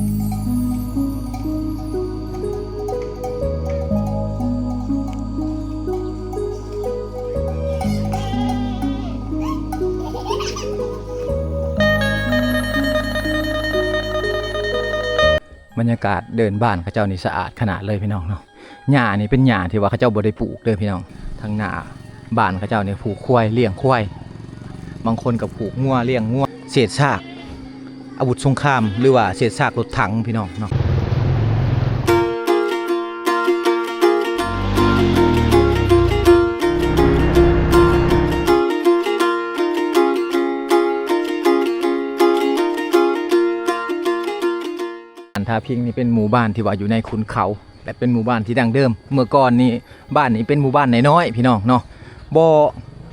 บรรยากาศเดินบ้านเขาเจ้านี่สะอาดขนาดเลยพี่น้องเนาะหญ้านี่เป็นหญ้าที่ว่าเขาเจ้าบ่ได้ปลูกเลยพี่น้องทางหน้าบ้านเขาเจ้านี่ผูกควายเลี้ยงควายบางคนก็ผูกงัวเลี้ยงงัวเศษซากอาวุธสงครามหรือว่าเศษซากรถถังพี่น้องเนาะทาพิงนี่เป็นหมู่บ้านที่ว่าอยู่ในขุนเขาและเป็นหมู่บ้านที่ดั้งเดิมเมื่อก่อนนี้บ้านนี้เป็นหมู่บ้านน้อยๆพี่น้องเนาะ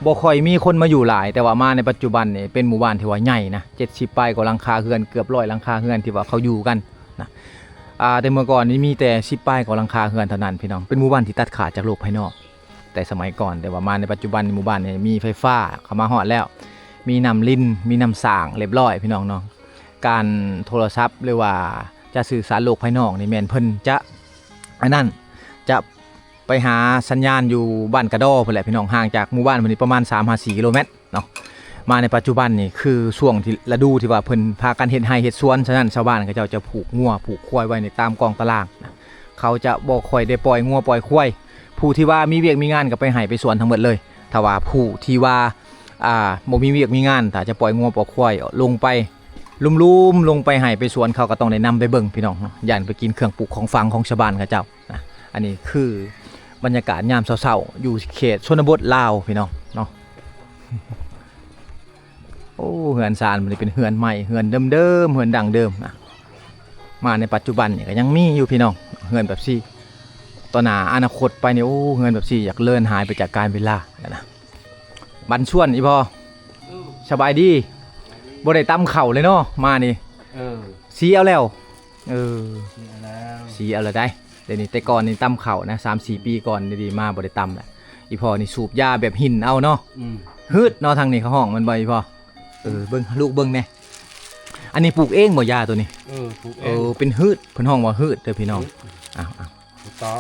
บ่ค่อยมีคนมาอยู่หลายแต่ว่ามาในปัจจุบันนี่เป็นหมู่บ้านที่ว่าใหญ่นะ70ปลายกว่าหลังคาเรือนเกือบ100หลังคาเรือนที่ว่าเขาอยู่กันนะแต่เมื่อก่อนนี้มีแต่10ปลายกว่าหลังคาเรือนเท่านั้นพี่น้องเป็นหมู่บ้านที่ตัดขาดจากโลกภายนอกแต่สมัยก่อนแต่ว่ามาในปัจจุบันหมู่บ้านนี่มีไฟฟ้าเข้ามาฮอดแล้วมีน้ำลิ้นมีน้ำสร้างเรียบร้อยพี่น้องเนาะการโทรศัพท์หรือว่าจะสื่อสารโลกภายนอกนี่แม่นเพิ่นจะจะไปหาสัญญาณอยู่บ้านกระดอพุ่นแหละพี่น้องห่างจากหมู่บ้านเพิ่นประมาณ 3-4 กิโลเมตรเนาะมาในปัจจุบันนี่คือช่วงที่ฤดูที่ว่าเพิ่นพากันเฮ็ดไร่เฮ็ดสวนฉะนั้นชาวบ้านเขาเจ้าจะผูกงัวผูกควายไว้ในตามกองตารางนะเขาจะบ่ค่อยได้ปล่อยงัวปล่อยควายผู้ที่ว่ามีเวียกมีงานก็ไปไร่ไปสวนทั้งหมดเลยถ้าว่าผู้ที่ว่าบ่มีเวียกมีงานถ้าจะปล่อยงัวปล่อยควายลงไปลุ่มๆลงไปให้ไปสวนเขาก็ต้องได้นำไปเบิ่งพี่น้องเนาะย่านไปกินเครื่องปลูกของฟังของชาวบ้านเขาเจ้านะอันนี้คือบรรยากาศยามเช้าๆอยู่เขตชนบทลาวพี่น้องเนาะโอ้เฮือนซานมันเป็นเฮือนใหม่เฮือนเดิมๆเฮือนดังเดิมนะมาในปัจจุบันนี่ก็ยังมีอยู่พี่น้องเฮือนแบบซี่ต่อหน้าอนาคตไปเนี่ยโอ้เฮือนแบบซี่อยากเลื่อนหายไปจากการเวลานะบันชวนอีพอสบายดีบ่ได้ตำเข่าเลยเนาะมานี่สีเอาแล้วสีเอาแล้วได้เดี๋ยวนี้แต่ก่อนนี่ตำเข่านะ 3-4 ปีก่อนดีๆมาบ่ได้ตำแหละอีพอนี่สูบยาแบบหินเอาเนาะฮึดเนาะทางนี้เขาห้องมันบ่อีพอเบิ่งลูกเบิ่งแน่อันนี้ปลูกเองบ่ยาตัวนี้ปลูกเองเป็นฮึดเพิ่นห้องว่าฮึดเด้อพี่น้องอ้าวต่อ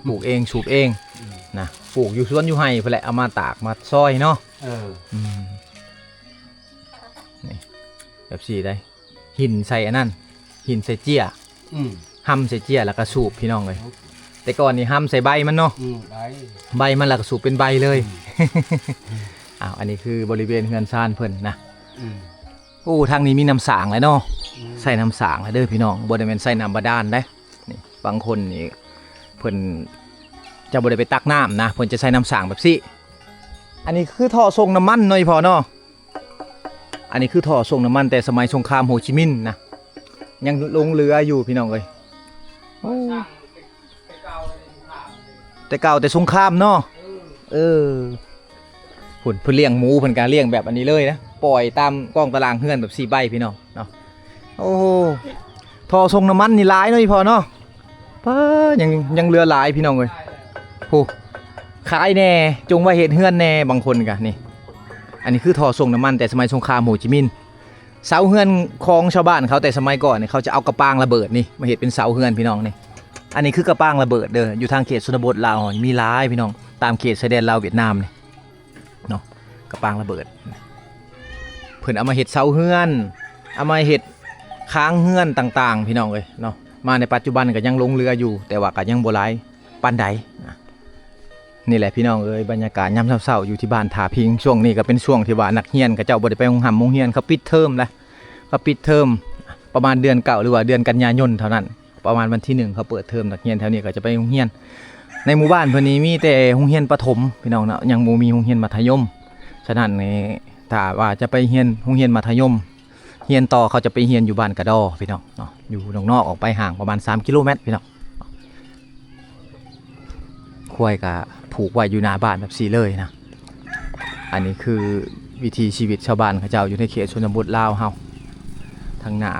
ปลูกเองสูบเองนะปลูกอยู่สวนอยู่ไร่เพิ่นแหละเอามาตากมาซอยเนาะนี่แบบสีได้หินใส่อันนั้นหินใส่เจี้ยห้ำใส่เจี้ยแล้วก็สูบพี่น้องเลยแต่ก่อนนี่ห้ำใส่ใบมันเนาะใบมันแล้วก็สูบเป็นใบเลยอ้าวอันนี้คือบริเวณเฮือนซานเพิ่นนะโอ้ทางนี้มีน้ำสางเลยเนาะใส่น้ำสางเลยเด้อพี่น้องบ่ได้เป็นใส่น้ำบาดาลได้นี่บางคนนี่เพิ่นจะบ่ได้ไปตักน้ำนะเพิ่นจะใส่น้ำสางแบบซี่อันนี้คือท่อส่งน้ำมันหน่อยพอเนาะอันนี้คือท่อส่งน้ำมันแต่สมัยสงครามโฮจิมินห์นะยังลงเรืออยู่พี่น้องเลยแต่เก่าแต่สงครามเนาะผลเพื่อเลี้ยงหมูเพื่อนการเลี้ยงแบบอันนี้เลยนะปล่อยตามกล้องตารางเฮือนแบบ4 ใบพี่น้องเนาะโอ้ท่อส่งน้ำมันนี่หลายเนาะพอเนาะป้ายังเรือหลายพี่น้องเลยโหขายแน่จงไว้เห็ดเฮือนแน่บางคนกันนี่อันนี้คือท่อส่งน้ำมันแต่สมัยสงครามโฮจิมินห์เสาเฮือนของชาวบ้านเขาแต่สมัยก่อนเนี่ยเขาจะเอากระปางระเบิดนี่มาเห็ดเป็นเสาเฮือนพี่น้องนี่อันนี้คือกระปางระเบิดเด้ออยู่ทางเขตชนบทลาวมีหลายพี่น้องตามเขตชายแดนลาวเวียดนามนี่เนาะกระปางระเบิดเพิ่นเอามาเห็ดเสาเฮือนเอามาเห็ดค้างเฮือนต่างๆพี่น้องเลยเนาะมาในปัจจุบันก็ยังลงเรืออยู่แต่ว่าก็ยังบ่หลายปานใดนี่แหละพี่น้องบรรยากาศยามเช้าๆอยู่ที่บ้านทาพิงช่วงนี้ก็เป็นช่วงที่ว่านักเรียนเขาเจ้าบ่ได้ไปโรงเรียนเขาปิดเทอมแล้วเขาปิดเทอมประมาณเดือน9หรือว่าเดือนกันยายนเท่านั้นประมาณวันที่1เขาเปิดเทอมนักเรียนแถวนี้ก็จะไปโรงเรียนในหมู่บ้านเพิ่นนี้มีแต่โรงเรียนประถมพี่น้องเนาะยังบ่มีโรงเรียนมัธยมฉะนั้นนี่ถ้าว่าจะไปเรียนโรงเรียนมัธยมเรียนต่อเขาจะไปเรียนอยู่บ้านกระดอพี่น้องเนาะอยู่นอกๆออกไปห่างประมาณ3 กิโลเมตรพี่น้องควายก็ผูกไว้อยู่หน้าบ้านแบบสีเลยนะอันนี้คือวิถีชีวิตชาวบ้านเขาเจ้าอยู่ในเขตชนบทลาวเฮาทางหน้า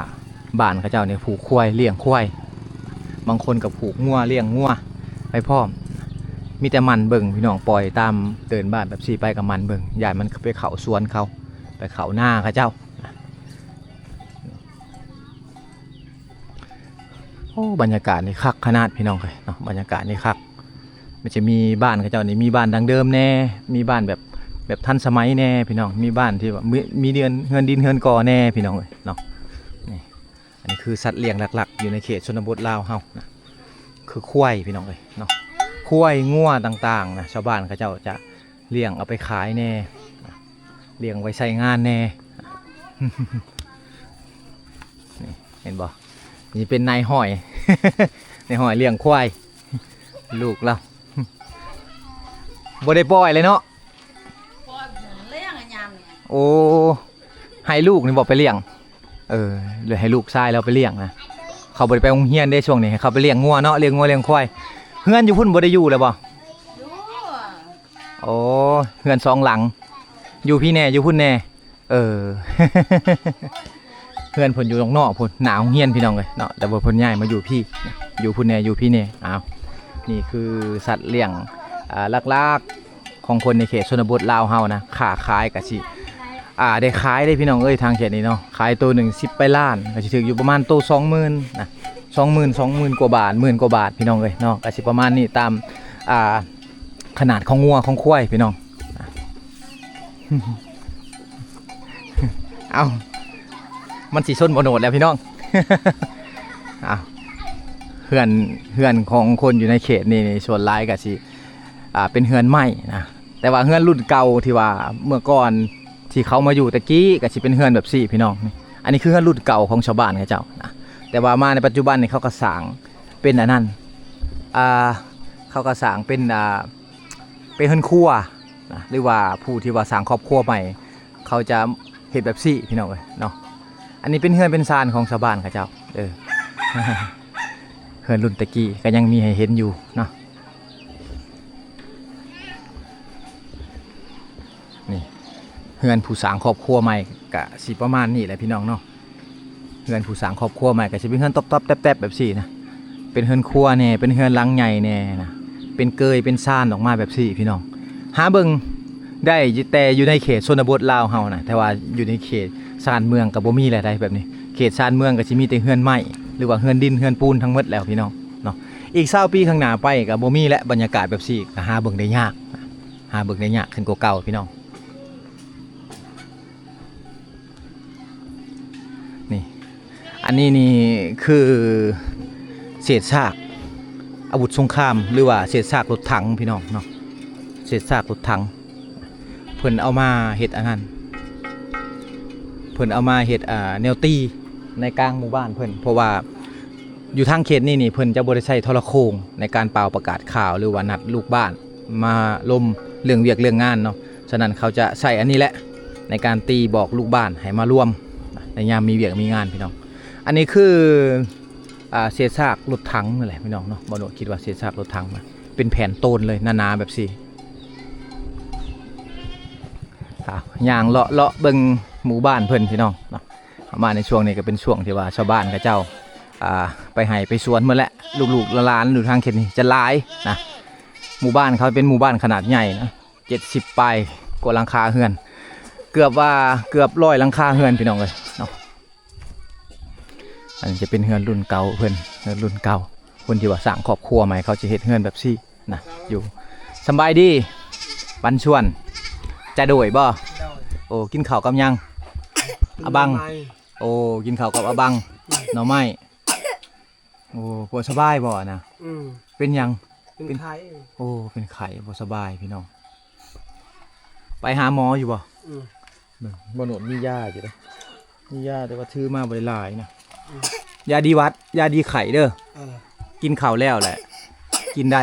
บ้านเขาเจ้าเนี่ยผูกควายเลี้ยงควายบางคนก็ผูกงัวเลี้ยงงัวไปพร้อมมีแต่มันเบิ่งพี่น้องปล่อยตามเดินบ้านแบบสีไปกับมันเบิ่งใหญ่มันไปเขาสวนเขาไปเขาหน้าเขาเจ้า โอ้บรรยากาศนี่คักขนาดพี่น้องเลยเนาะบรรยากาศนี่คักมันจะมีบ้านเขาเจ้านี่มีบ้านดังเดิมแน่มีบ้านแบบทันสมัยแน่พี่น้องมีบ้านที่ว่ามีเดือนเฮือนดินเฮือนก่อแน่พี่น้องเลยเนาะนี่อันนี้คือสัตว์เลี้ยงหลักๆอยู่ในเขตชนบทลาวเฮานะคือควายพี่น้องเลยเนาะควายงัวต่างๆนะชาวบ้านเขาเจ้าจะเลี้ยงเอาไปขายแน่เลี้ยงไว้ใช้งานแน่ นี่เห็นบ่นี่เป็นนายห้อย นายห้อยเลี้ยงควายลูกเราบ่ได้ปล่อยเลยเนาะเลี้ยงยามเนี่ยโอ้ให้ลูกนี่บอกไปเลี้ยงเลยให้ลูกชายเราไปเลี้ยงนะเขาบ่ได้ไปโรงเรียนได้ช่วงนี้ให้เขาไปเลี้ยงงัวเนาะเลี้ยงงัวเลี้ยงควายเฮือนอยู่พุ่นบ่ได้อยู่เลยบ่อยู่โอ้เฮือน2หลังอยู่พี่แน่อยู่พุ่นแน่เพื่อนเพิ่นอยู่นอกๆพุ่นหนาวเฮียนพี่น้องเลยเนาะแต่ว่าเพิ่นย้ายมาอยู่พี่อยู่พุ่นแน่อยู่พี่แน่อ้าวนี่คือสัตว์เลี้ยงลักๆของคนในเขตชนบทลาวเฮานะค้าขายกะสิได้ขายได้พี่น้องเอ้ยทางเขตนี้เนาะขายตัวหนึ่ง10ไปล้านก็สิถึงอยู่ประมาณตัว20,000นะ20,000กว่าบาท10,000กว่าบาทพี่น้องเอ้ยเนาะก็สิประมาณนี้ตามขนาดของงัวของควายพี่น้องเอามันสีส้นบโนดแล้วพี่น้อง เอาเฮือนของคนอยู่ในเขตนี่ส่วนร้ายกับสิเป็นเฮือนใหม่นะแต่ว่าเฮือนรุ่นเก่าที่ว่าเมื่อก่อนที่เขามาอยู่ตะกี้กับสิเป็นเฮือนแบบสี่พี่น้องอันนี้คือเฮือนรุ่นเก่าของชาวบ้านเขาเจ้านะแต่ว่ามาในปัจจุบันนี่เขาก็สร้างเป็นอันนั้นเขาก็สร้างเป็นเฮือนครัวนะหรือว่าผู้ที่ว่าสร้างครอบครัวใหม่เขาจะเห็นแบบสี่พี่น้องเลยเนาะอันนี้เป็นเฮือนเป็นซานของชาวบ้านเขาเจ้าเฮือนรุ่นตะกี้ก็ยังมีให้เห็นอยู่เนาะนี่เฮือนผู้สร้างครอบครัวใหม่กะสิประมาณนี้แหละพี่น้องเนาะเฮือนผู้สร้างครอบครัวใหม่ก็สิเป็นเฮือนตบๆแตบๆแบบสี่นะเป็นเฮือนครัวแน่เป็นเฮือนหลังใหญ่แน่นะเป็นเกยเป็นซานออกมาแบบสี่พี่น้องหาเบิ่งได้แต่อยู่ในเขตชนบทลาวเฮานะแต่ว่าอยู่ในเขตชานเมืองกับบ่มีอะไรได้แบบนี้เขตชานเมืองก็สิมีแต่เฮือนไม้หรือว่าเฮือนดินเฮือนปูนทั้งหมดแล้วพี่น้องเนาะอีก20 ปีข้างหน้าไปก็บ่มีและบรรยากาศแบบนี้ก็หาเบิ่งได้ยากหาเบิ่งได้ยากขึ้นกว่าเก่าพี่น้องนี่อันนี้นี่คือเศษซากอาวุธสงครามหรือว่าเศษซากรถถังพี่น้องเนาะเศษซากรถถังเพิ่นเอามาเฮ็ดอันนั้นเพิ่นเอามาเฮ็ดแนวตีในกลางหมู่บ้านเพิ่นเพราะว่าอยู่ทางเขตนี่เพิ่นจะบ่ได้ใช้โทรโข่งในการเป่าประกาศข่าวหรือว่านัดลูกบ้านมาลมเรื่องเวียกเรื่องงานเนาะฉะนั้นเขาจะใช้อันนี้แหละในการตีบอกลูกบ้านให้มาร่วมในยามมีเวียกมีงานพี่น้องอันนี้คือเศษซากรถถังนั่นแหละพี่น้องเนาะบ่โนคิดว่าเศษซากรถถังมาเป็นแผ่นโตนเลยหนาๆแบบสี่ย่างเลาะเบิ่งหมู่บ้านเพิ่นพี่น้องเนาะมาในช่วงนี้ก็เป็นช่วงที่ว่าชาวบ้านเขาเจ้าไปไห้ไปสวนหมดแล้วลูกๆหลานอยู่ทางเขตนี้จะหลายนะหมู่บ้านเขาเป็นหมู่บ้านขนาดใหญ่นะ70 ปลายกว่าหลังคาเฮือนเกือบ100หลังคาเฮือนพี่น้องเลยเนาะอันนี้จะเป็นเฮือนรุ่นเก่าเพิ่นเฮือนรุ่นเก่าคนที่ว่าสร้างครอบครัวใหม่เขาจะเฮ็ดเฮือนแบบซี่นะอยู่สบายดีปันชวนจะโดยบ่โอ้กินข้าวกับยังอะบังโอ้กินข้าวกับอะบังหน่อไม้โอ้บ่สบายบ่นะเป็นยังเป็นไข้โอ้เป็นไข้บ่สบายพี่น้องไปหาหมออยู่บ่บ่หนวดมียาอยู่เด้อมียาแต่ว่าถือมาบ่ได้หลายนะยาดีวัดยาดีไข้เด้อกินข้าวแล้วแหละกินได้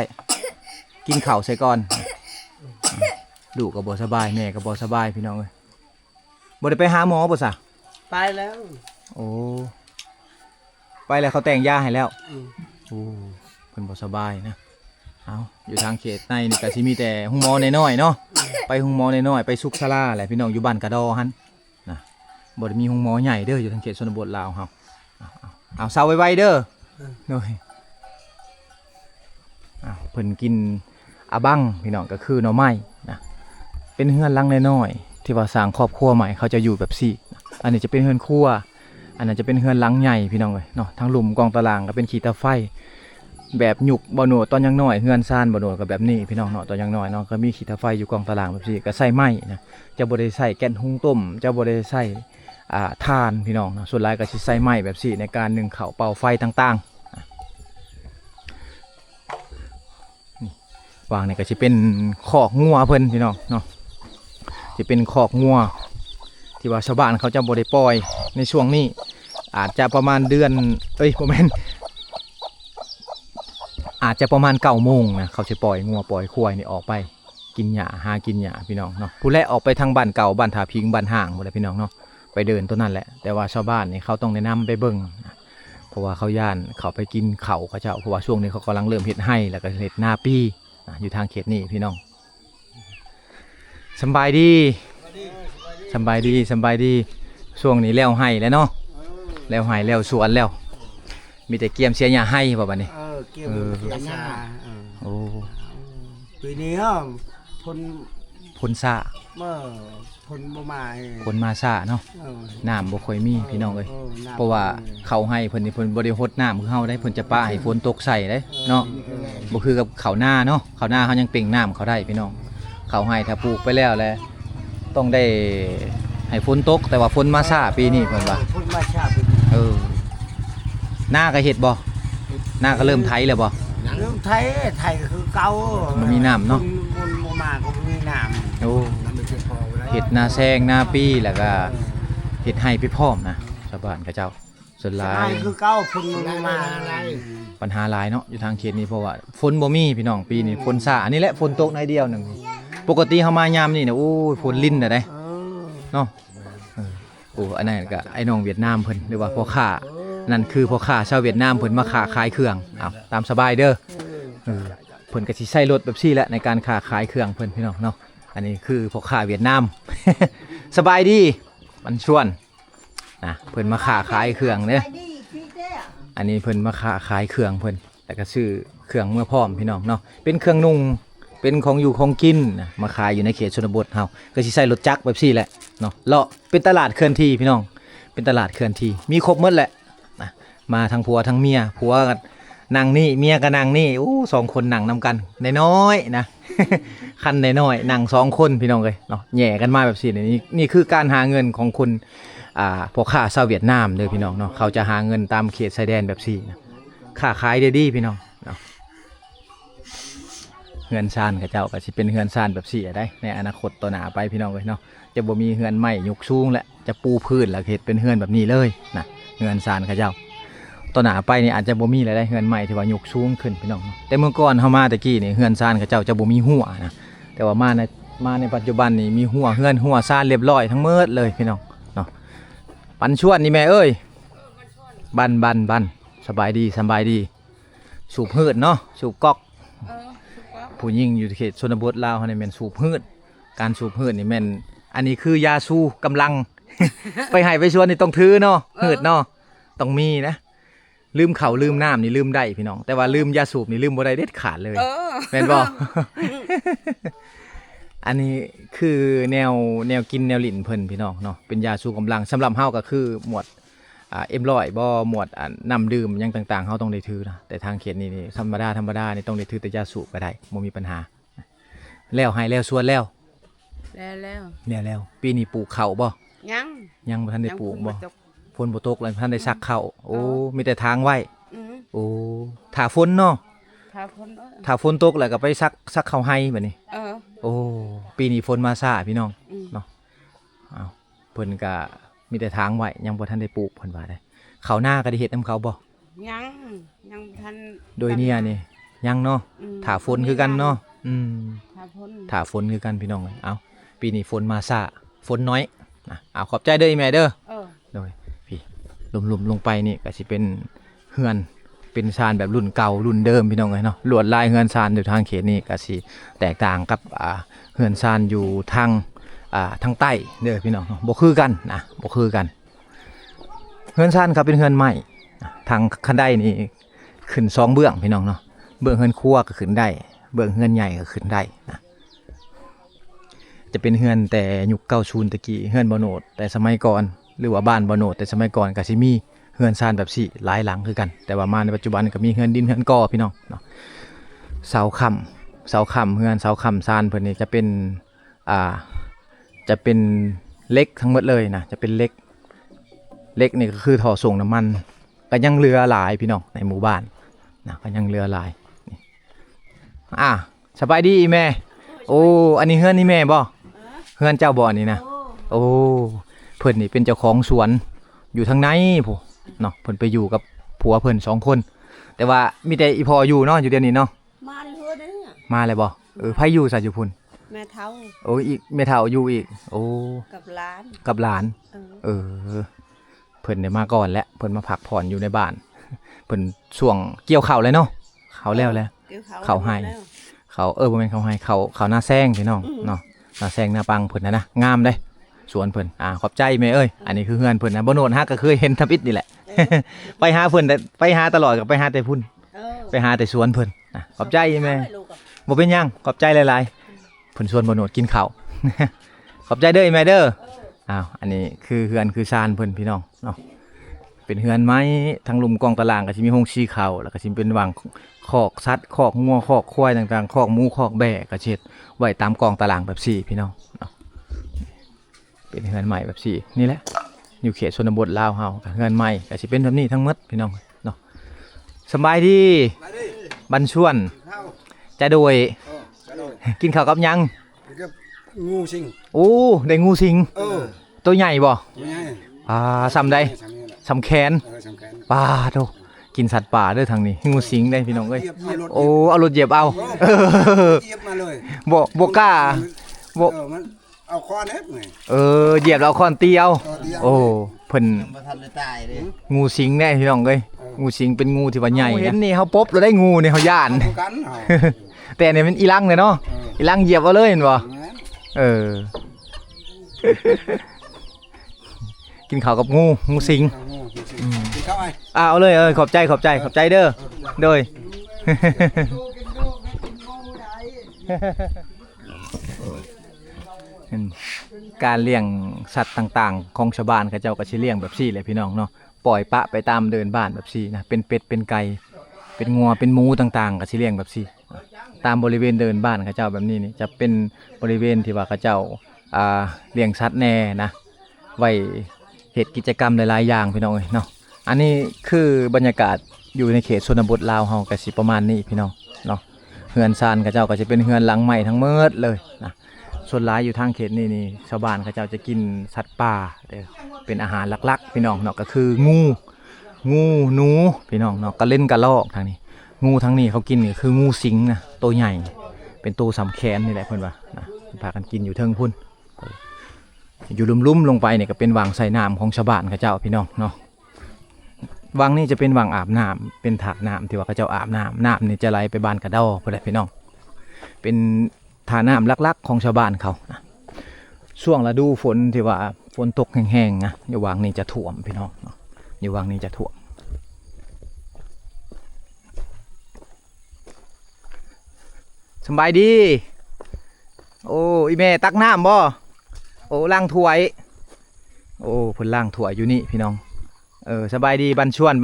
กินข้าวใส่ก่อนลูกก็บ่สบายแม่ก็บ่สบายพี่น้องเอ้ยบ่ได้ไปหาหมอบ่ซะไปแล้วโอ้ไปแล้วเขาแต่งยาให้แล้วโอ้เพิ่นบ่สบายนะเอาอยู่ทางเขตในนี่ก็สิมีแต่หุงหมอน้อยๆเนาะไปหุงหมอน้อยๆไปสุขศาลาแหละพี่น้องอยู่บ้านกระดอหั่นนะบ่ได้มีหุงหมอใหญ่เด้ออยู่ทางเขตชนบทลาวเฮาเอาเซาไวๆเด้อโดยเพิ่นกินอะบังพี่น้องก็คือหน่อไม้นะเป็นเฮือนหลังน้อยๆที่ว่าสร้างครอบครัวใหม่เขาจะอยู่แบบซี่อันนี้จะเป็นเฮือนครัว อันนั้นจะเป็นเฮือนหลังใหญ่พี่น้องเอ้ยเนาะทั้งหลุมกองตารางก็เป็นขีตาไฟแบบหยุกบ่โหนดตอนยังน้อยเฮือนซ่านบ่โหนดก็แบบนี้พี่น้องเนาะตอนยังน้อยเนาะก็มีขีตาไฟอยู่กองตารางแบบนี้ก็ใส่ไม้นะจะบ่ได้ใส่แก๊สหุงต้มจะบ่ได้ใส่ถ่านพี่น้องเนาะส่วนหลายก็สิใส่ไม้แบบนี้ในการนึ่งข้าวเป่าไฟต่างๆนี่วางนี่ก็สิเป็นคอกงัวเพิ่นพี่น้องเนาะสิเป็นคอกงัวที่ว่าชาวบ้านเขาจะบ่ได้ปล่อยในช่วงนี้อาจจะประมาณเดือนบ่แม่นอาจจะประมาณ9 โมงนะเขาจะปล่อยงัวปล่อยควายนี่ออกไปกินหญ้าหากินหญ้าพี่น้องเนาะผู้แลออกไปทางบ้านเก่าบ้านถาพิงบ้านห่างหมดเลยพี่น้องเนาะไปเดินตัวนั้นแหละแต่ว่าชาวบ้านนี่เขาต้องแนะนำไปเบิ่งนะเพราะว่าเขาย่านเขาไปกินเขาเจ้าเพราะว่าช่วงนี้เขากำลังเริ่มเฮ็ดให้แล้วก็เฮ็ดหน้าปีนะอยู่ทางเขตนี้พี่น้องสบายดีสบายดีสบายดีช่วงนี้แล้วให้แล้วเนาะแล้วให้แล้วสวนแล้วมีแต่เกียมเสียหญ้าให้บ่บัดนี้เกี่ยวกับเสียหน้าโอ้ ปีนี้พนซ่า เมื่อพนบ่มา พนมาซ่าเนาะน้ำบ่ค่อยมีพี่น้องเอ้ยเพราะว่าเขาให้เพิ่นนี่เพิ่นบ่ได้รดน้ำคือเฮาได้เพิ่นจะป้าให้ฝนตกใส่ได้เนาะบ่คือกับข้าวหน้าเนาะข้าวหน้าเฮายังเป่งน้ำเขาได้พี่น้องเขาให้ถ้าปลูกไปแล้วแหละต้องได้ให้ฝนตกแต่ว่าฝนมาซ่าปีนี้เพิ่นว่าพนมาชาปีหน้าก็เฮ็ดบ่หน้าก็เริ่มไถแล้วบ่เริ่มไทยคือเก่ามันมีน้ำเนาะมันบ่มาก็มีน้ำโอ้เฮ็ดนาแซงนาปีแล้วก็เฮ็ดให้พี่พร้อมนะชาวบ้านเขาเจ้าส่วนหลายคือเก่าฝนบ่มาปัญหาหลายเนาะอยู่ทางเขตนี้เพราะว่าฝนบ่มีพี่น้องปีนี้ฝนซ่าอันนี้แหละฝนตกน้อยเดียวนึงปกติเฮามายามนี่น่ะโอ้ยฝนลิ้นน่ะได้เนาะโอ้อันนั้นก็ไอ้น้องเวียดนามเพิ่นหรือว่าพ่อค้านั่นคือพ่อค้าชาวเวียดนามเพิ่นมาค้าขายเครื่องเอาตามสบายเด้อเพิ่นก็สิใช้รถแบบซี่แหละในการค้าขายเครื่องเพิ่นพี่น้องเนาะอันนี้คือพ่อค้าเวียดนาม สบายดีมันชวนนะเพิ่นมาค้าขายเครื่องเด้ออันนี้เพิ่นมาค้าขายเครื่องเพิ่นแล้วก็ซื้อเครื่องเมื่อพร้อมพี่น้องเนาะเป็นเครื่องนุ่งเป็นของอยู่ของกินนะมาขายอยู่ในเขตชนบทเฮาก็สิใช้รถจักรแบบซี่แหละเนาะเลาะเป็นตลาดเคลื่อนที่พี่น้องเป็นตลาดเคลื่อนที่มีครบหมดแหละนะมาทั้งผัวทั้งเมียผัวก็นั่งนี่เมียก็นั่งนี่โอ้2 คนนั่งนำกันน้อยๆนะ คันน้อยๆนั่ง2 คนพี่น้องเลยเนาะแหย่กันมาแบบซี่นี่คือการหาเงินของคนพ่อค้าชาวเวียดนามเด้อพี่น้องเนาะเขาจะหาเงินตามเขตชายแดนแบบซี่นะค้าขายได้ดีพี่น้องเนาะเฮือนซ่านกับเจ้าก็สิเป็นเฮือนซ่านแบบซี่ได้ในอนาคตต่อหน้าไปพี่น้องเลยเนาะจะบ่มีเฮือนไม้ยกสูงและจะปูพื้นแล้วเฮ็ดเป็นเฮือนแบบนี้เลยนะเฮือนซ่านกับเจ้าต่อหน้าไปนี่อาจจะบ่มีอะไรได้เฮือนไม้ที่ว่ายกสูงขึ้นพี่น้องแต่เมื่อก่อนเฮามาตะกี้นี่เฮือนซ่านกับเจ้าจะบ่มีหัวนะแต่ว่ามาในปัจจุบันนี่มีหัวเฮือนหัวซ่านเรียบร้อยทั้งหมดเลยพี่น้องเนาะปันชวนนี่แม่เอ้ยบันสบายดีสูบหืดเนาะสูบก๊อกผู้หญิงอยู่เขตชนบทลาวเฮานี่แม่นสูบหืดการสูบหืดนี่แม่นอันนี้คือยาสูกำลัง ไปให้ไปชวนนี่ต้องถือเนาะหืดเนาะต้องมีนะลืมเขาลืมน้ำนี่ลืมได้พี่น้องแต่ว่าลืมยาสูบนี่ลืมบ่ได้เด็ดขาดเลยแม่นบ่ อันนี้คือแนวกินแนวหลินเพิ่นพี่น้องเนาะเป็นยาสูบกำลังสำหรับเฮาก็คือหมวดM100บ่หมวดน้ำดื่มยังต่างๆเฮาต้องได้ถือนะแต่ทางเขตนี่ธรรมดานี่ต้องได้ถือแต่ยาสูบก็ได้บ่มีปัญหาแล้วให้แล้วสวนแล้วปีนี้ปลูกข้าวบ่ยังบ่ทันได้ปลูกบ่ฝนบ่ตกเลยท่านได้ซักข้าวโอ้มีแต่ทางไว้โอ้ถ้าฝนเนาะถ้าฝนตกแล้วก็ไปซักข้าวให้บัดนี้โอ้ปีนี้ฝนมาซ่าพี่น้องเนาะอ้าวเพิ่นก็มีแต่ทางไว้ยังบ่ทันได้ปลูกเพิ่นว่าได้ข้าวหน้าก็ได้เฮ็ดนํเขาบ่ยังทันโดยเนี่ยนี่ยังเนาะถ้าฝนคือกันเนาะถ้าฝนคือกันพี่น้องเอ้าปีนี้ฝนมาซ่าฝนน้อยนะเอาขอบใจเด้ออีแม่เด้อโดยพี่ลุ่มๆลงไปนี่ก็สิเป็นเฮือนเป็นชานแบบรุ่นเก่ารุ่นเดิมพี่น้องเนาะลวดลายเฮือนชานอยู่ทางเขตนี่ก็สิแตกต่างกับเฮือนชานอยู่ทางใต้เด้อพี่น้องบ่คือกันนะบ่คือกันเฮือนชานครับเป็นเฮือนใหม่ทางคันไดนี่ขึ้น2 เบื้องพี่น้องเนาะเบื้องเฮือนครัวก็ขึ้นได้เบื้องเฮือนใหญ่ก็ขึ้นได้นะจะเป็นเฮือนแต่ยุค90ตะกี้เฮือนบ่โนดแต่สมัยก่อน หรือว่าบ้านบ่โนดแต่สมัยก่อนก็สิมีเฮือนซานแบบสี่หลายหลังคือกันแต่ว่ามาในปัจจุบันก็มีเฮือนดินเฮือนก่อพี่น้องเนาะเสาค้ำเฮือนเสาค้ำซานเพิ่นนี่จะเป็นจะเป็นเหล็กทั้งหมดเลยนะจะเป็นเหล็กนี่ก็คือท่อส่งน้ำมันก็ยังเหลือหลายพี่น้องในหมู่บ้านนะก็ยังเหลือหลายนี่สบายดีอีแม่โอ้อันนี้เฮือนนี่แม่บ่เฮือนเจ้าบ่นี่นะโอ้เพิ่นนี่เป็นเจ้าของสวนอยู่ทางในผู้เนาะเพิ่นไปอยู่กับผัวเพิ่น2คนแต่ว่ามีแต่อีพ่ออยู่เนาะอยู่เดี๋ยวนี้เนาะมาเลยเด้อ มาเลยบ่ไผอยู่ซะอยู่พุ่นแม่เฒ่าโอ้อีกแม่เฒ่าอยู่อีกโอ้กับหลานเเพิ่นได้มาก่อนแล้วเพิ่นมาพักผ่อนอยู่ในบ้านเพิ่นช่วงเกี่ยวข้าวเลยเนาะเขาแล้วเขาให้เขาบ่แม่นเขาให้เขาหน้าแซงพี่น้องเนาะหน้าแซงหน้าปังเพิ่นนะงามเด้สวนเพิ่นขอบใจแม่เอ้ยอันนี้คือเฮือนเพิ่นนะบ่โนดฮักก็เคยเห็นทับอิฐนี่แหละ ไปหาเพิ่นไปหาตลอดก็ไปหาแต่พุ่นไปหาแต่สวนเพิ่นขอบใจแม่บ่เป็นหยังขอบใจหลายๆเพิ่นชวนบ่โนดกินข้าว ขอบใจเด้อแม่เด้ออันนี้คือเฮือนคือซานเพิ่นพี่น้องเนาะเป็นเฮือนไม้ทั้งลุมกองตารางก็สิมีห้องชีข้าวแล้วก็สิเป็นวางคอกสัตว์คอกงัวคอกควายต่างๆคอกหมูคอกแบะก็เช็ดไว้ตามกองตารางแบบ4พี่น้องเนาะเป็นเฮือนใหม่แบบ4นี่แหละอยู่เขตชนบทลาวเฮาก็เฮือนใหม่ก็สิเป็นแบบนี้ทั้งหมดพี่น้องเนาะสบายดีบันชวนจะโดยกินข้าวกับยังงูสิงโอ้ได้งูสิงตัวใหญ่บ่ซ้ำได้ซ้ำแขนปลาโตกินสัตว์ป่าเด้อทางนี้งูสิงได้พี่น้องเอ้ยโอ้เอารถเหยียบเอาเหยียบมาเลยบ่กล้ามันเอาค้อนเฮ็ดไงเหยียบแล้วค้อนตีเอาโอ้เพิ่นงูสิงได้พี่น้องเอ้ยงูสิงเป็นงูที่ว่าใหญ่เห็นนี่เฮาปบแล้วได้งูนี่เฮาย่านแต่เนี่ยมันอีลังเลยเนาะอีลังเหยียบเอาเลยเห็นบ่กินข้าวกับงูสิงกินข้าวไอ้เอาเลยขอบใจเด้อโดยการเลี้ยงสัตว์ต่างๆของชาวบ้านเขาเจ้าก็สิเลี้ยงแบบซี่เลยพี่น้องเนาะปล่อยปะไปตามเดินบ้านแบบซี่นะเป็นเป็ดเป็นไก่เป็นงัวเป็นหมูต่างๆก็สิเลี้ยงแบบซี่ตามบริเวณเดินบ้านเขาเจ้าแบบนี้นี่จะเป็นบริเวณที่ว่าเขาเจ้าเลี้ยงสัตว์แน่นะไว้เหตุกิจกรรมหลายๆอย่างพี่น้องเนาะอันนี้คือบรรยากาศอยู่ในเขตชนบทลาวเฮาก็สิประมาณนี้พี่น้องเนาะเฮือนซานเขาเจ้าก็จะเป็นเฮือนหลังใหม่ทั้งหมดเลยนะส่วนหลายอยู่ทางเขตนี่ชาวบ้านเขาเจ้าจะกินสัตว์ป่าเป็นอาหารหลักๆพี่น้องเนาะก็คืองูหนูพี่น้องเนาะก็เล่นกระรอกทางนี้งูทั้งนี้เขากินนี่คืองูสิงนะตัวใหญ่เป็นตัวสำแขนนี่แหละเพื่อนว่านะพากันกินอยู่เทิงพุ่นอยู่ลุ่มๆลงไปเนี่ยก็เป็นวังใส่น้ำของชาวบ้านเขาเจ้าพี่น้องเนาะวังนี่จะเป็นวังอาบน้ำเป็นถาดน้ำที่ว่าเขาเจ้าอาบน้ำนี่จะไหลไปบ้านกระดอเพื่อนพี่น้องเป็นถาดน้ำลักๆของชาวบ้านเขานะช่วงฤดูฝนที่ว่าฝนตกแห้งๆนะอยู่วังนี่จะท่วมพี่น้องเนาะอยู่วังนี่จะท่วมสบายดีโอ้อีแม่ตักน้ำบ่โอ้ล้างถ้วยโอ้เพิ่นล้างถ้วยอยู่นี่พี่น้องสบายดีบันชวน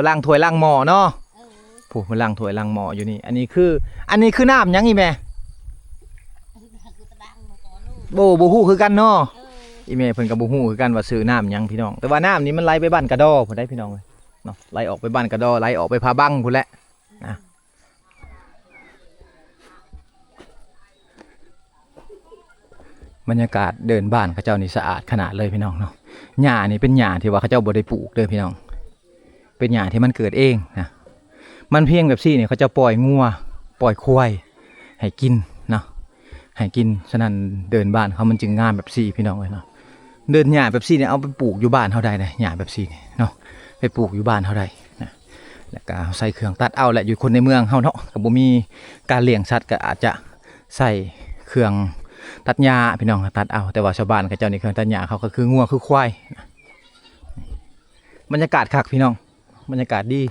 ล้างถ้วยล้างหม้อเนาะผู้เพิ่นล้างถ้วยล้างหม้ออยู่นี่อันนี้คือน้ำหยังอีแม่บ่ฮู้คือกันเนาะอีแม่เพิ่นก็บ่ฮู้คือกันว่าซื้อน้ำหยังพี่น้องแต่ว่าน้ำนี้มันไหลไปบ้านกระดอพุ่นได้พี่น้องเลยเนาะไหลออกไปบ้านกระดอไหลออกไปพาบังพุ่นแหละนะบรรยากาศเดินบ้านเขาเจ้านี่สะอาดขนาดเลยพี่น้องเนาะหญ้านี่เป็นหญ้าที่ว่าเขาเจ้าบ่ได้ปลูกเด้อพี่น้องเป็นหญ้าที่มันเกิดเองนะมันเพียงแบบซี่เนี่ยเขาจะปล่อยงัวปล่อยควายให้กินเนาะให้กินฉะนั้นเดินบ้านเขามันจึงงามแบบซี่พี่น้องเลยเนาะเดินหญ้าแบบซี่เนี่ยเอาไปปลูกอยู่บ้านเขาได้เลยหญ้าแบบซี่เนี่ยเนาะไปปลูกอยู่บ้านเขาได้นะแล้วก็ใส่เครื่องตัดเอาแหละอยู่คนในเมืองเขาเนาะก็บ่มีการเลี้ยงสัตว์ก็อาจจะใส่เครื่องตัดหญ้าพี่น้องตัดเอาแต่ว่าชาวบ้านเขาเจ้านี่เครื่องตัดหญ้าเขาก็คืองัวคือควายบรรยากาศคักพี่น้องบรรยากาศดี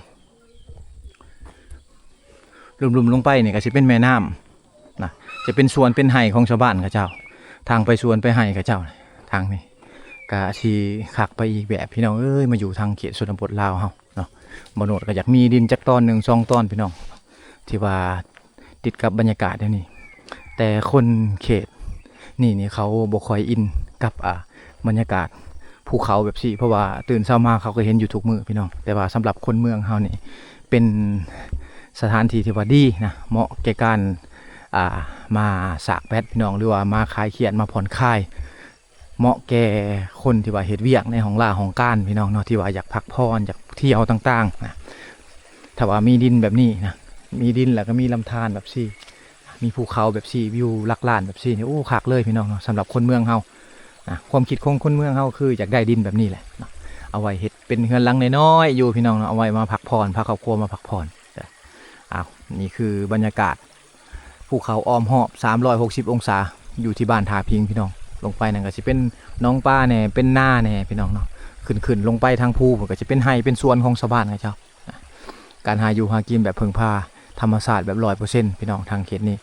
ลุ่มๆลงไปนี่ก็จะเป็นแม่น้ำนะจะเป็นสวนเป็นไห่ของชาวบ้านเขาเจ้าทางไปสวนไปไห่เขาเจ้าทางนี้ กะสิคักไปอีกแบบพี่น้องเอ้ยมาอยู่ทางเขตชนบทลาวเฮาเนาะบ่โนดก็อยากมีดินจักตอนหนึ่งสองตอนพี่น้องที่ว่าติดกับบรรยากาศเดี๋ยวนี้แต่คนเขตนี่เขาบ่ค่อยอินกับบรรยากาศภูเขาแบบสิเพราะว่าตื่นเช้ามาเขาก็เห็นอยู่ทุกมื้อพี่น้องแต่ว่าสำหรับคนเมืองเฮานี่เป็นสถานที่ที่ว่าดีนะเหมาะแก่การมาสากแพทพี่น้องหรือว่ามาคลายเครียดมาผ่อนคลายเหมาะแก่คนที่ว่าเฮ็ดเวียกในห้องล่าห้องก้านพี่น้องเนาะที่ว่าอยากพักผ่อนอยากเที่ยวต่างๆนะถ้าว่ามีดินแบบนี้นะมีดินแล้วก็มีลำธารแบบซี่มีภูเขาแบบซี่วิวลักลานแบบซี่นี่โอ้คักเลยพี่น้องเนาะสำหรับคนเมืองเฮานะความคิดของคนเมืองเฮาคืออยากได้ดินแบบนี้แหละเนาะเอาไว้เฮ็ดเป็นเฮือนหลังน้อยๆอยู่พี่น้องเนาะเอาไว้มาพักผ่อนพาครอบครัวมาพักผ่อนนี่คือบรรยากาศภูเขาอ้อมหอบ360องศาอยู่ที่บ้านทาพิงพี่น้องลงไปนั่นก็สิเป็นน้องป้าแน่เป็นหน้าแน่พี่น้องเนาะขึ้นลงไปทางภูมันก็จะเป็นไฮเป็นสวนของชาวบ้านครับเจ้าการหาอยู่หากินแบบพึ่งพาธรรมชาติแบบ100%พี่น้องทางเขตนี้